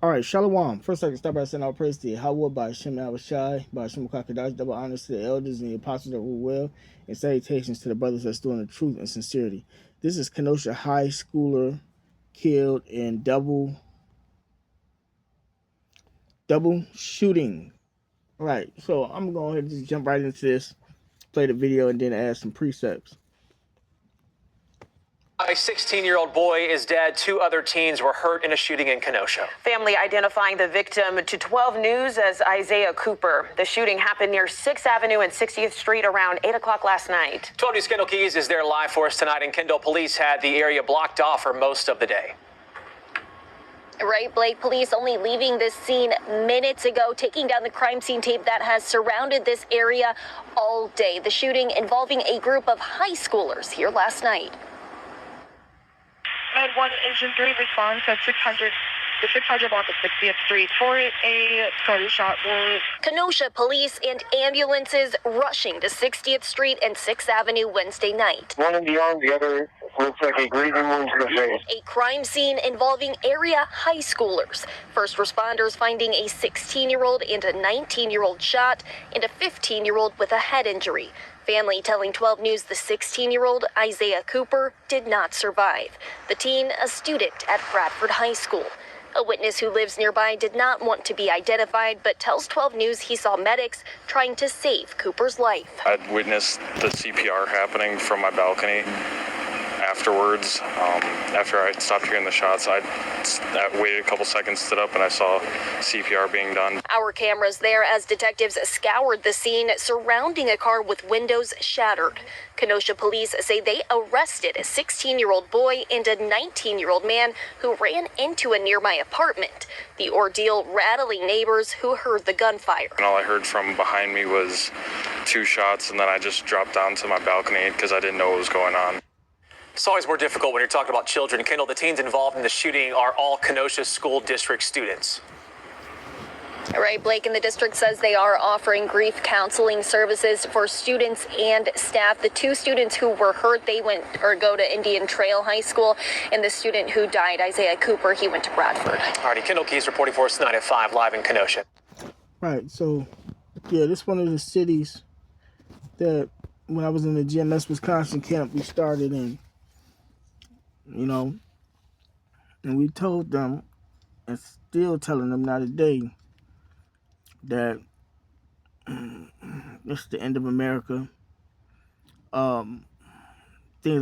All right, Shalom. First, I can start by saying all praise to Yahweh by Hashem Shai, by Hashem Kakadash, double honors to the elders and the apostles that rule well, and salutations to the brothers that's doing the truth and sincerity. This is Kenosha high schooler killed in double shooting. All right, so I'm going to just jump right into this, play the video, and then add some precepts. A 16-year-old boy is dead. 2 other teens were hurt in a shooting in Kenosha. Family identifying the victim to 12 News as Isaiah Cooper. The shooting happened near 6th Avenue and 60th Street around 8 o'clock last night. 12 News Kendall Keys is there live for us tonight, and Kendall, police had the area blocked off for most of the day. Right, Blake, police only leaving this scene minutes ago, taking down the crime scene tape that has surrounded this area all day. The shooting involving a group of high schoolers here last night. Med 1 Engine 3 response at 600 block of 60th Street for a gunshot wound. Kenosha police and ambulances rushing to 60th Street and 6th Avenue Wednesday night. One in the arm, the other looks like a grieving wound to the face. A crime scene involving area high schoolers. First responders finding a 16-year-old and a 19-year-old shot and a 15-year-old with a head injury. Family telling 12 News the 16-year-old, Isaiah Cooper, did not survive. The teen, a student at Bradford High School. A witness who lives nearby did not want to be identified, but tells 12 News he saw medics trying to save Cooper's life. I'd witnessed the CPR happening from my balcony. Afterwards, after I stopped hearing the shots, I waited a couple seconds, stood up, and I saw CPR being done. Our cameras there as detectives scoured the scene surrounding a car with windows shattered. Kenosha police say they arrested a 16-year-old boy and a 19-year-old man who ran into a nearby apartment. The ordeal rattling neighbors who heard the gunfire. And all I heard from behind me was 2 shots, and then I just dropped down to my balcony because I didn't know what was going on. It's always more difficult when you're talking about children. Kendall, the teens involved in the shooting are all Kenosha School District students. Right, Blake, and the district says they are offering grief counseling services for students and staff. The 2 students who were hurt, they go to Indian Trail High School, and the student who died, Isaiah Cooper, he went to Bradford. All righty, Kendall Keys reporting for us tonight at 5 live in Kenosha. Right, so, yeah, this is one of the cities that when I was in the GMS Wisconsin camp, we started in. You know, and we told them, and still telling them now today, that it's the end of America. Things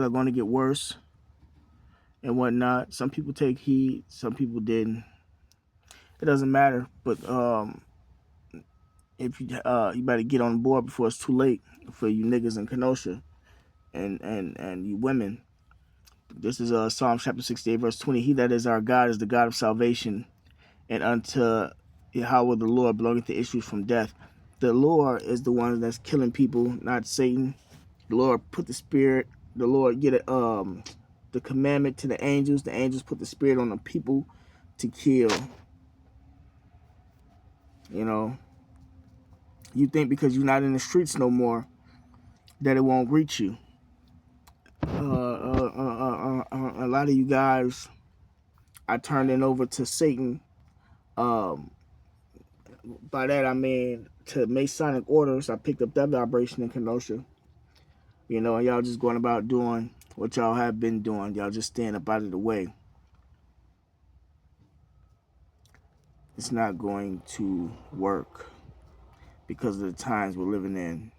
are going to get worse and whatnot. Some people take heed, some people didn't. It doesn't matter, but if you better get on board before it's too late for you niggas in Kenosha and you women. This is Psalm chapter 68, verse 20. He that is our God is the God of salvation, and unto Yahweh the Lord belongeth the issues from death. The Lord is the one that's killing people, not Satan. The Lord put the spirit. The Lord get the commandment to the angels. The angels put the spirit on the people to kill. You know, you think because you're not in the streets no more that it won't reach you. A lot of you guys, I turned it over to Satan. By that I mean to Masonic orders. I picked up that vibration in Kenosha. You know, and y'all just going about doing what y'all have been doing. Y'all just staying up out of the way. It's not going to work because of the times we're living in.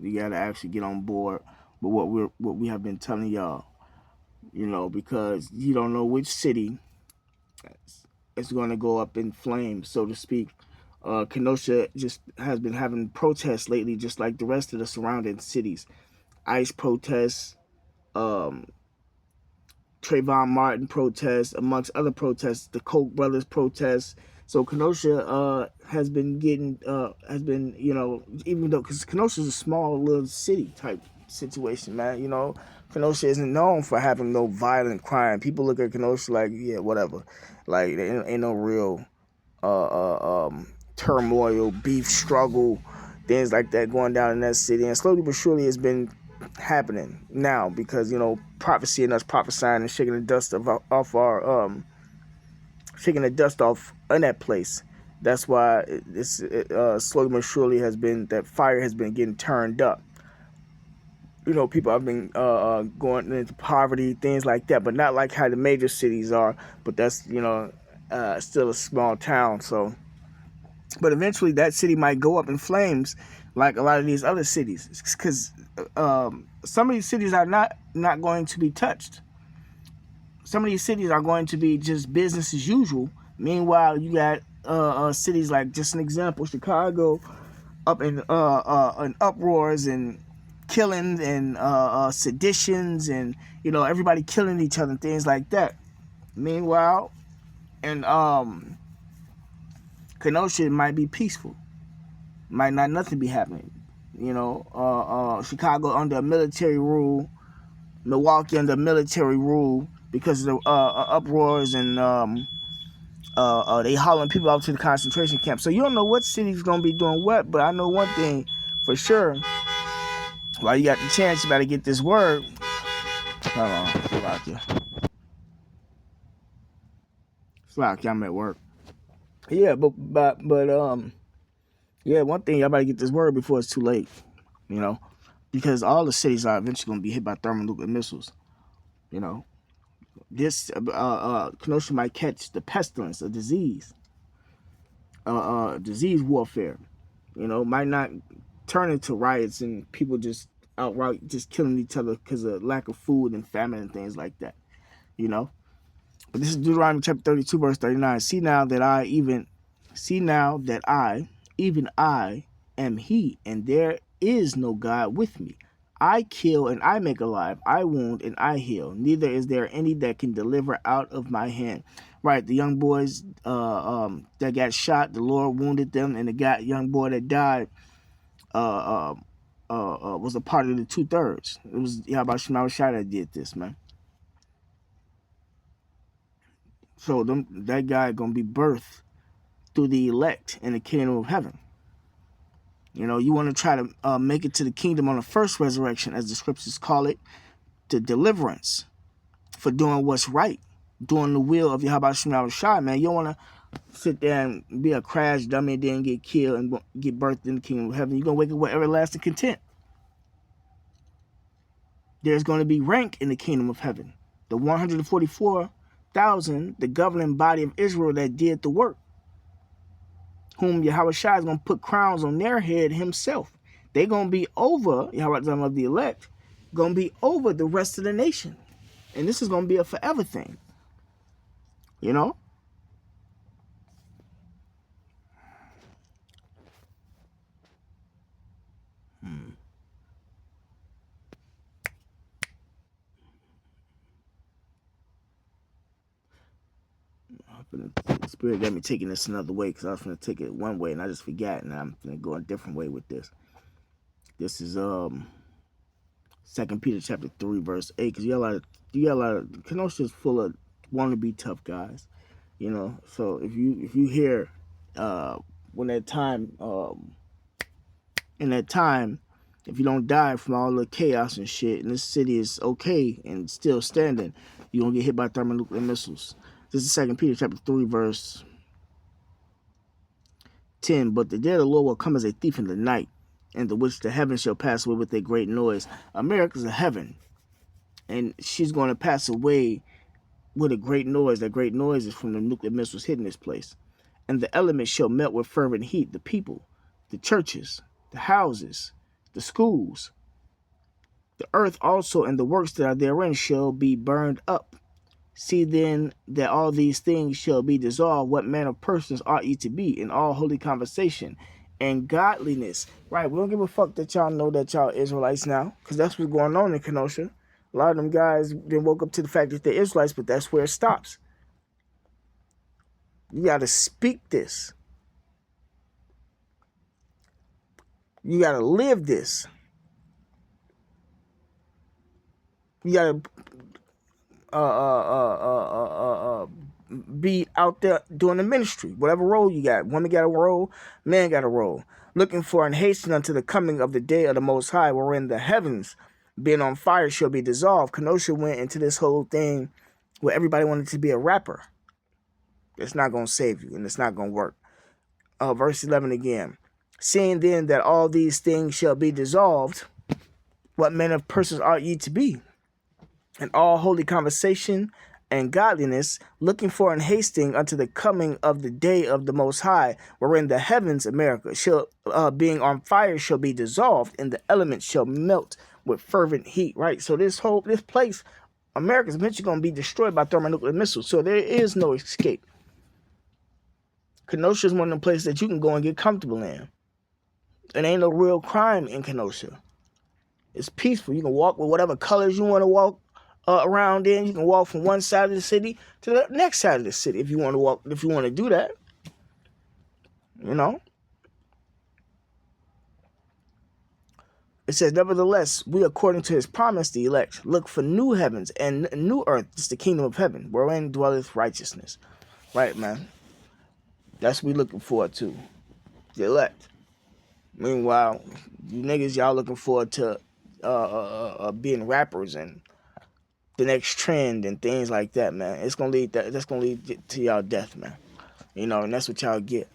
You got to actually get on board with what we have been telling y'all. You know, because you don't know which city is going to go up in flames, so to speak. Kenosha just has been having protests lately, just like the rest of the surrounding cities. ICE protests, Trayvon Martin protests, amongst other protests, the Koch brothers protests. So Kenosha has been, you know, even though, because Kenosha is a small little city type situation, man. You know, Kenosha isn't known for having no violent crime. People look at Kenosha like, yeah, whatever. Like, there ain't no real turmoil, beef struggle, things like that going down in that city. And slowly but surely it's been happening now because, you know, prophecy and us prophesying and shaking the dust off our shaking the dust off in that place. That's why slowly but surely that fire has been getting turned up. You know, people have been going into poverty, things like that, but not like how the major cities are. But that's, still a small town. So, but eventually that city might go up in flames, like a lot of these other cities, because some of these cities are not going to be touched. Some of these cities are going to be just business as usual. Meanwhile, you got cities like, just an example, Chicago, up in uproars and killings and seditions, and everybody killing each other and things like that. Meanwhile, in Kenosha, it might be peaceful, might not nothing be happening. Chicago under military rule, Milwaukee under military rule because of the uproars and they hauling people out to the concentration camp. So you don't know what city's gonna be doing what, but I know one thing for sure. While you got the chance, you better get this word. Hold on, Slocky, I'm at work. Yeah, but yeah, one thing, y'all better get this word before it's too late. Because all the cities are eventually gonna be hit by thermonuclear missiles. This Kenosha might catch the pestilence, a disease, disease warfare. Might not turn into riots and people just outright just killing each other because of lack of food and famine and things like that. But this is Deuteronomy chapter 32, verse 39. See now that I, even I, am he, and there is no God with me. I kill and I make alive. I wound and I heal. Neither is there any that can deliver out of my hand. Right, the young boys that got shot, the Lord wounded them, and the young boy that died was a part of the 2/3. It was Yahweh Shai that did this, man. So that guy gonna be birthed through the elect in the kingdom of heaven. You want to try to make it to the kingdom on the first resurrection, as the scriptures call it, the deliverance for doing what's right, doing the will of Yahweh Shai, man. You don't want to sit there and be a crash dummy and then get killed and get birthed in the kingdom of heaven. You're going to wake up with everlasting content. There's going to be rank in the kingdom of heaven. The 144,000, the governing body of Israel that did the work, whom Yahweh Shai is going to put crowns on their head himself. They're going to be over, Yahweh of the elect, going to be over the rest of the nation. And this is going to be a forever thing. I'm the Spirit got me taking this another way because I was going to take it one way and I just forgot, and I'm going to go a different way with this. This is 2 Peter chapter 3 verse 8, because you got a lot of Kenosha is full of wannabe tough guys, So if you hear when that time in that time, if you don't die from all the chaos and shit, and this city is okay and still standing, you're gonna get hit by thermonuclear missiles. This is 2 Peter chapter 3 verse 10. But the day of the Lord will come as a thief in the night, and the which the heavens shall pass away with a great noise. America's a heaven, and she's going to pass away with a great noise. That great noise is from the nuclear missiles hitting this place. And the elements shall melt with fervent heat. The people, the churches, the houses, the schools, the earth also, and the works that are therein shall be burned up. See then that all these things shall be dissolved. What manner of persons ought ye to be in all holy conversation and godliness? Right, we don't give a fuck that y'all know that y'all Israelites now, because that's what's going on in Kenosha. A lot of them guys then woke up to the fact that they're Israelites, but that's where it stops. You got to speak this. You got to live this. You got to be out there doing the ministry, whatever role you got. Women got a role, man got a role. Looking for and hastening unto the coming of the day of the Most High, wherein the heavens, being on fire, shall be dissolved. Kenosha went into this whole thing where everybody wanted to be a rapper. It's not going to save you, and it's not going to work. Verse 11 again. Seeing then that all these things shall be dissolved, what manner of persons ought ye to be? In all holy conversation and godliness, looking for and hasting unto the coming of the day of the Most High, wherein the heavens, America, shall being on fire, shall be dissolved, and the elements shall melt with fervent heat. Right. So this place, America, is eventually going to be destroyed by thermonuclear missiles. So there is no escape. Kenosha is one of the places that you can go and get comfortable in. It ain't no real crime in Kenosha. It's peaceful. You can walk with whatever colors you want to walk around in. You can walk from one side of the city to the next side of the city if you want to walk. If you want to do that, you know. It says, nevertheless, we, according to his promise, the elect, look for new heavens and new earth. It's the kingdom of heaven, wherein dwelleth righteousness. Right, man. That's what we looking forward to. The elect. Meanwhile, you niggas, y'all looking forward to being rappers and the next trend and things like that, man. That's gonna lead to y'all death, man. You know, and that's what y'all get.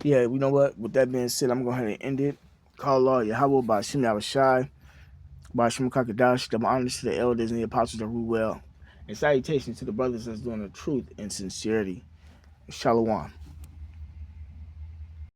Yeah, you know what? With that being said, I'm going to go ahead and end it. Call law Yahweh by Shem Yahushai, by Shem Kakadash, the honors to the elders and the apostles that rule well. And salutations to the brothers that's doing the truth and sincerity. Shalom.